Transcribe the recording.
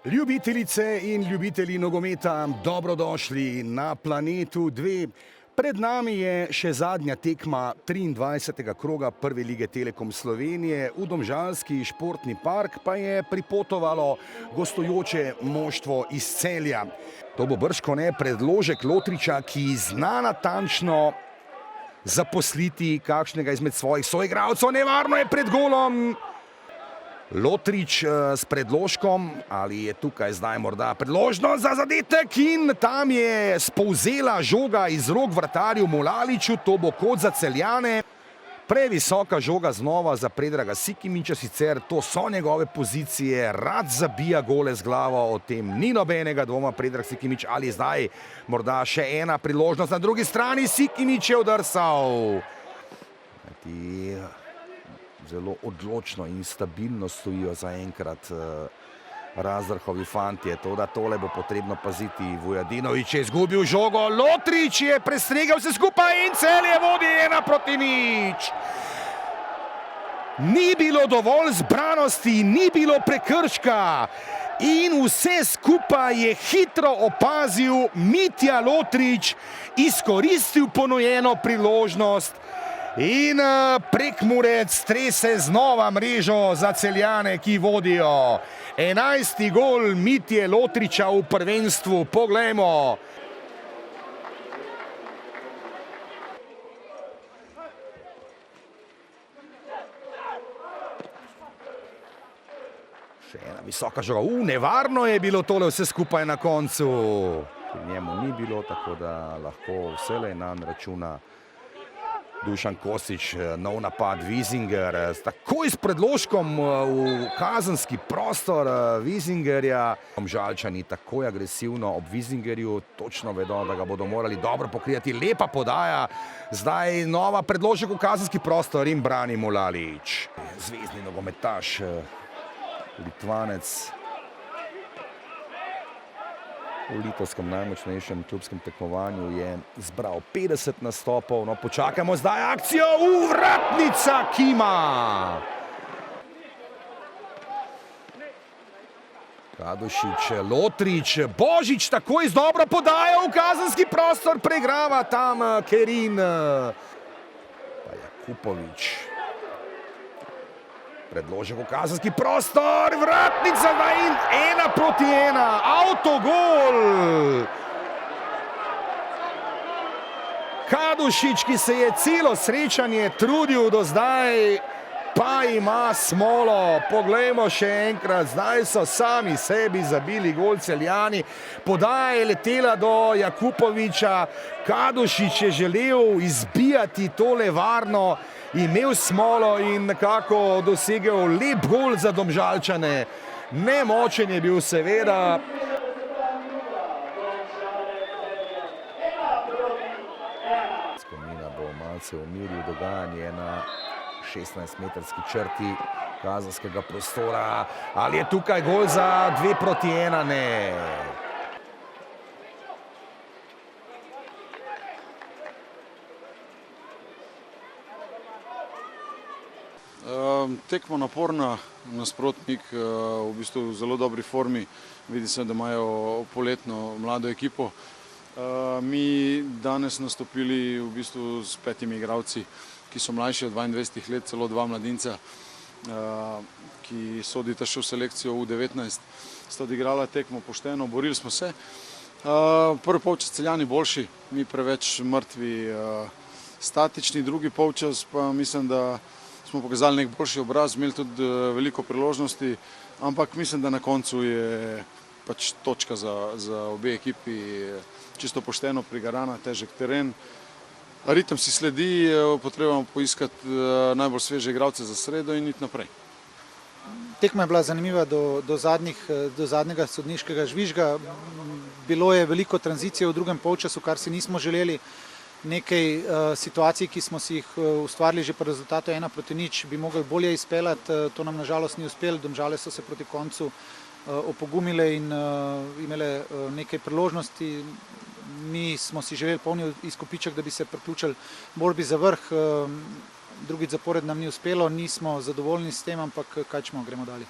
Ljubitelice in ljubitelji nogometa, dobrodošli na Planetu 2. Pred nami je še zadnja tekma 23. kroga Prve lige Telekom Slovenije. V domžalski športni park pa je pripotovalo gostujoče moštvo iz Celja. To bo bržkone predložek Lotriča, ki zna natančno zaposliti kakšnega izmed svojih soigralcev. Nevarno je pred golom. Lotrič s predložkom, ali je tukaj zdaj morda predložnost za zadetek, in tam je spolzela žoga iz rok vratarju Mulaliču. To bo kot za Celjane. Previsoka žoga znova za Predraga Sikimića, sicer to so njegove pozicije, rad zabija gole z glavo, o tem ni nobenega dvoma. Predrag Sikimić, ali zdaj morda še ena priložnost na drugi strani. Sikimić je udrsal. Zelo odločno in stabilno stojijo zaenkrat Razrhovi fantje. Toda tole bo potrebno paziti. Vujadinović je izgubil žogo, Lotrič je prestregel vse skupaj in Celje vodi 1-0. Ni bilo dovolj zbranosti, ni bilo prekrška in vse skupaj je hitro opazil Mitja Lotrič, izkoristil ponujeno priložnost in Prekmurec strese znova mrežo za Celjane, ki vodijo. 11. gol Mitje Lotriča v prvenstvu. Poglejmo. Še ena visoka žoga. Nevarno je bilo tole vse skupaj na koncu. Pri njemu ni bilo, tako da lahko vselej nanj računa Dušan Kosić. Nov napad Wiesinger, takoj s predložkom v kazenski prostor Wiesingerja. Domžalčani takoj agresivno ob Wiesingerju, točno vedo, da ga bodo morali dobro pokrijati. Lepa podaja, zdaj nova predložek v kazenski prostor in brani Mulalič. Zvezni nogometaš, Litvanec. V litovskem najmočnejšem klubskem tekmovanju je zbral 50 nastopov. No, počakajmo zdaj akcijo. Vratnica Kima. Kadušič, Lotrič, Božič takoj z dobro podajo v kazenski prostor. Pregrava tam Kerin. Pa Jakupović. Predložek v kazenski prostor, vratnica in 1-1, avtogol. Kadušič, ki se je celo srečanje trudil do zdaj, pa ima smolo. Poglejmo še enkrat, zdaj so sami sebi zabili gol Celjani. Podaja je letela do Jakupovića, Kadušič je želel izbijati tole varno, imel smolo in nekako dosegel lep gol za Domžalčane. Nemočen je bil seveda. Skomina bo malce umiril dogajanje na 16-metrski črti kazenskega prostora. Ali je tukaj gol za 2-1? Ne. Tekmo naporna, nasprotnik v bistvu v zelo dobri formi. Vidi se, da imajo poletno mlado ekipo. Mi danes nastopili v bistvu s 5 igralci, ki so mlajši od 22 let, celo 2 mladinca, ki sodita še v selekcijo U19. Sta odigrala tekmo pošteno, borili smo se. Prvi polčas Celjani boljši, mi preveč mrtvi, statični. Drugi polčas pa mislim, da smo pokazali nek boljši obraz, imeli tudi veliko priložnosti, ampak mislim, da na koncu je pač točka za obe ekipi čisto pošteno prigarana, težek teren. Ritem si sledi, potrebujemo poiskati najbolj sveže igralce za sredo in iti naprej. Tekma je bila zanimiva do zadnjega sodniškega žvižga. Bilo je veliko tranzicije v drugem polčasu, kar si nismo želeli. Nekaj situacij, ki smo si jih ustvarili že po rezultatu 1-0, bi mogli bolje izpeljati. To nam nažalost ni uspelo. Domžale so se proti koncu opogumile in imele nekaj priložnosti. Mi smo si želeli polni izkupiček, da bi se priključili borbi za vrh. Drugič zapored nam ni uspelo, nismo zadovoljni s tem, ampak kaj čemo, gremo dalje.